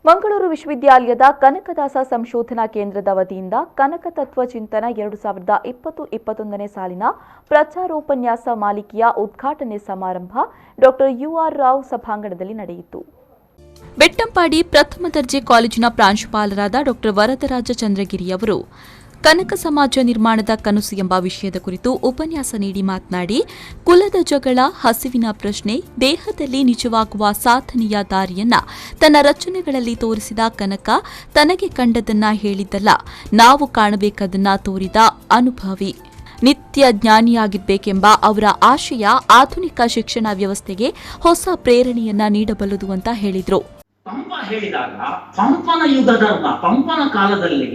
ಮಂಗಳೂರು ವಿಶ್ವವಿದ್ಯಾಲಯದ ಕನಕದಾಸ ಸಂಶೋಧನಾ ಕೇಂದ್ರದ ವತಿಯಿಂದ ಕನಕ ತತ್ವ ಚಿಂತನ 2020-21ನೇ ಸಾಲಿನ ಪ್ರಚಾರೋಪನ್ಯಾಸ ಮಾಲಿಕೆಯ ಉದ್ಘಾಟನೆ ಸಮಾರಂಭ ಡಾ ಯುಆರ್ ರಾವ್ ಸಭಾಂಗಣದಲ್ಲಿ ನಡೆಯಿತು. ಬೆಟ್ಟಂಪಾಡಿ ಪ್ರಥಮ ದರ್ಜೆ ಕಾಲೇಜಿನ ಪ್ರಾಂಶುಪಾಲರಾದ ಡಾ ವರದರಾಜ ಚಂದ್ರಗಿರಿ ಅವರು ಕನಕ ಸಮಾಜ ನಿರ್ಮಾಣದ ಕನಸು ಎಂಬ ವಿಷಯದ ಕುರಿತು ಉಪನ್ಯಾಸ ನೀಡಿ ಮಾತನಾಡಿ, ಕುಲದ ಜಗಳ, ಹಸಿವಿನ ಪ್ರಶ್ನೆ, ದೇಹದಲ್ಲಿ ನಿಜವಾಗುವ ಸಾಧನೆಯ ದಾರಿಯನ್ನ ತನ್ನ ರಚನೆಗಳಲ್ಲಿ ತೋರಿಸಿದ ಕನಕ ತನಗೆ ಕಂಡದನ್ನ ಹೇಳಿದ್ದಲ್ಲ, ನಾವು ಕಾಣಬೇಕದನ್ನ ತೋರಿದ ಅನುಭವಿ. ನಿತ್ಯ ಜ್ಞಾನಿಯಾಗಿರಬೇಕೆಂಬ ಅವರ ಆಶಯ ಆಧುನಿಕ ಶಿಕ್ಷಣ ವ್ಯವಸ್ಥೆಗೆ ಹೊಸ ಪ್ರೇರಣೆಯನ್ನ ನೀಡಬಲ್ಲದು ಅಂತ ಹೇಳಿದ್ರು. ಪಂಪ ಹೇಳಿದಾಗ ಪಂಪನ ಯುಗಧರ್ಮ, ಪಂಪನ ಕಾಲದಲ್ಲಿ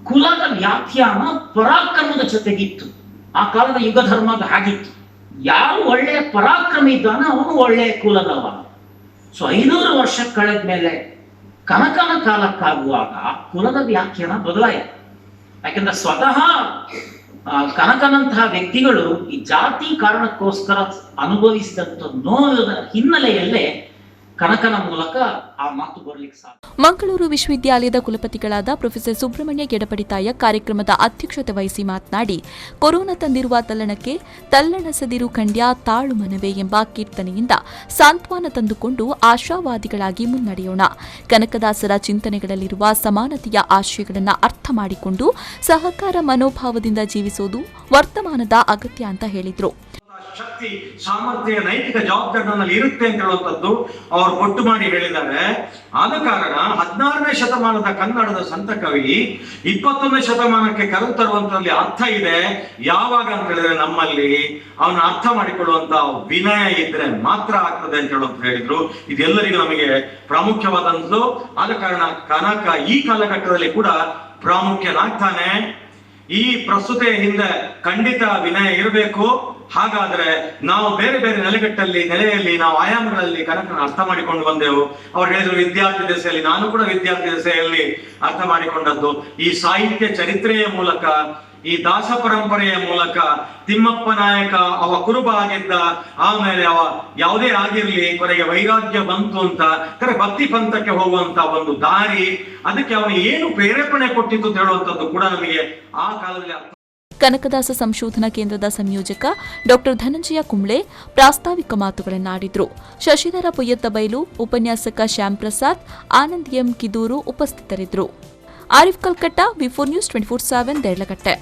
ಕುಲದ ವ್ಯಾಖ್ಯಾನ ಪರಾಕ್ರಮದ ಜೊತೆಗಿತ್ತು. ಆ ಕಾಲದ ಯುಗ ಧರ್ಮ ಹಾಗಿತ್ತು. ಯಾರು ಒಳ್ಳೆಯ ಪರಾಕ್ರಮ ಇದ್ದಾನೆ ಅವನು ಒಳ್ಳೆಯ ಕುಲದವ. 500 ವರ್ಷ ಕಳೆದ ಮೇಲೆ ಕನಕನ ಕಾಲಕ್ಕಾಗುವಾಗ ಕುಲದ ವ್ಯಾಖ್ಯಾನ ಬದಲಾಯಿತು. ಯಾಕೆಂದ್ರೆ ಸ್ವತಃ ಕನಕನಂತಹ ವ್ಯಕ್ತಿಗಳು ಈ ಜಾತಿ ಕಾರಣಕ್ಕೋಸ್ಕರ ಅನುಭವಿಸಿದಂತ ನೋವಿನ ಹಿನ್ನೆಲೆಯಲ್ಲೇ ಕನಕನ ಮೂಲಕ ಆ ಮಾತು ಬರಲಿಕ್ಕೆ ಸಾಧ್ಯ. ಮಂಗಳೂರು ವಿಶ್ವವಿದ್ಯಾಲಯದ ಕುಲಪತಿಗಳಾದ ಪ್ರೊಫೆಸರ್ ಸುಬ್ರಹ್ಮಣ್ಯ ಗೆಡಪಡಿತಾಯ ಕಾರ್ಯಕ್ರಮದ ಅಧ್ಯಕ್ಷತೆ ವಹಿಸಿ ಮಾತನಾಡಿ, ಕೊರೋನಾ ತಂದಿರುವ ತಲ್ಲಣಕ್ಕೆ ತಲ್ಲಣಸದಿರು ಖಂಡ್ಯ ತಾಳು ಮನವೇ ಎಂಬ ಕೀರ್ತನೆಯಿಂದ ಸಾಂತ್ವನ ತಂದುಕೊಂಡು ಆಶಾವಾದಿಗಳಾಗಿ ಮುನ್ನಡೆಯೋಣ. ಕನಕದಾಸರ ಚಿಂತನೆಗಳಲ್ಲಿರುವ ಸಮಾನತೆಯ ಆಶಯಗಳನ್ನು ಅರ್ಥ ಮಾಡಿಕೊಂಡು ಸಹಕಾರ ಮನೋಭಾವದಿಂದ ಜೀವಿಸುವುದು ವರ್ತಮಾನದ ಅಗತ್ಯ ಅಂತ ಹೇಳಿದರು. ಶಕ್ತಿ, ಸಾಮರ್ಥ್ಯ, ನೈತಿಕ ಜವಾಬ್ದಾರಿ ನನ್ನಲ್ಲಿ ಇರುತ್ತೆ ಅಂತ ಹೇಳುವಂಥದ್ದು ಅವರು ಒಟ್ಟು ಮಾಡಿ ಹೇಳಿದ್ದಾರೆ. ಆದ ಕಾರಣ 16ನೇ ಶತಮಾನದ ಕನ್ನಡದ ಸಂತ ಕವಿ 21ನೇ ಶತಮಾನಕ್ಕೆ ಕರೆದು ತರುವಂತಲ್ಲಿ ಅರ್ಥ ಇದೆ. ಯಾವಾಗ ಅಂತ ಹೇಳಿದ್ರೆ ನಮ್ಮಲ್ಲಿ ಅವನ ಅರ್ಥ ಮಾಡಿಕೊಳ್ಳುವಂತ ವಿನಯ ಇದ್ರೆ ಮಾತ್ರ ಆಗ್ತದೆ ಅಂತ ಹೇಳೋದು ಹೇಳಿದ್ರು. ಇದೆಲ್ಲರಿಗೂ ನಮಗೆ ಪ್ರಾಮುಖ್ಯವಾದಂಥದ್ದು. ಆದ ಕಾರಣ ಕನಕ ಈ ಕಾಲಘಟ್ಟದಲ್ಲಿ ಕೂಡ ಪ್ರಾಮುಖ್ಯನಾಗ್ತಾನೆ. ಈ ಪ್ರಸ್ತುತಿಯ ಹಿಂದೆ ಖಂಡಿತ ವಿನಯ ಇರಬೇಕು. ಹಾಗಾದ್ರೆ ನಾವು ಬೇರೆ ಬೇರೆ ನೆಲೆಯಲ್ಲಿ ನಾವು ಆಯಾಮಗಳಲ್ಲಿ ಕನಕನ ಅರ್ಥ ಮಾಡಿಕೊಂಡು ಬಂದೆವು. ಅವ್ರು ಹೇಳಿದ್ರು ವಿದ್ಯಾರ್ಥಿ ದೆಸೆಯಲ್ಲಿ, ನಾನು ಕೂಡ ವಿದ್ಯಾರ್ಥಿ ದೆಸೆಯಲ್ಲಿ ಅರ್ಥ ಮಾಡಿಕೊಂಡದ್ದು ಈ ಸಾಹಿತ್ಯ ಚರಿತ್ರೆಯ ಮೂಲಕ, ಈ ದಾಸ ಪರಂಪರೆಯ ಮೂಲಕ. ತಿಮ್ಮಪ್ಪ ನಾಯಕ ಅವ ಕುರುಬ ಆಗಿದ್ದ, ಆಮೇಲೆ ಅವ ಯಾವುದೇ ಆಗಿರ್ಲಿ ಕೊನೆಗೆ ವೈರಾಗ್ಯ ಬಂತು ಅಂತ ಭಕ್ತಿ ಪಂಥಕ್ಕೆ ಹೋಗುವಂತ ಒಂದು ದಾರಿ, ಅದಕ್ಕೆ ಅವನು ಏನು ಪ್ರೇರೇಪಣೆ ಕೊಟ್ಟಿತ್ತು ಅಂತ ಹೇಳುವಂಥದ್ದು ಕೂಡ ನಮಗೆ ಆ ಕಾಲದಲ್ಲಿ ಅರ್ಥ. ಕನಕದಾಸ ಸಂಶೋಧನಾ ಕೇಂದ್ರದ ಸಂಯೋಜಕ ಡಾ ಧನಂಜಯ ಕುಂಬ್ಳೆ ಪ್ರಾಸ್ತಾವಿಕ ಮಾತುಗಳನ್ನಾಡಿದ್ರು. ಶಶಿಧರ ಪುಯ್ಯತ್ತಬೈಲು, ಉಪನ್ಯಾಸಕ ಶ್ಯಾಮ್ ಪ್ರಸಾದ್, ಆನಂದ್ ಎಂ ಕಿದೂರು ಉಪಸ್ಥಿತರಿದ್ದರು. ಆರಿಫ್ ಕಲ್ಕಟ್ಟ, ವಿ4 ನ್ಯೂಸ್ 24/7 ದೇರ್ಲಕಟ್ಟೆ.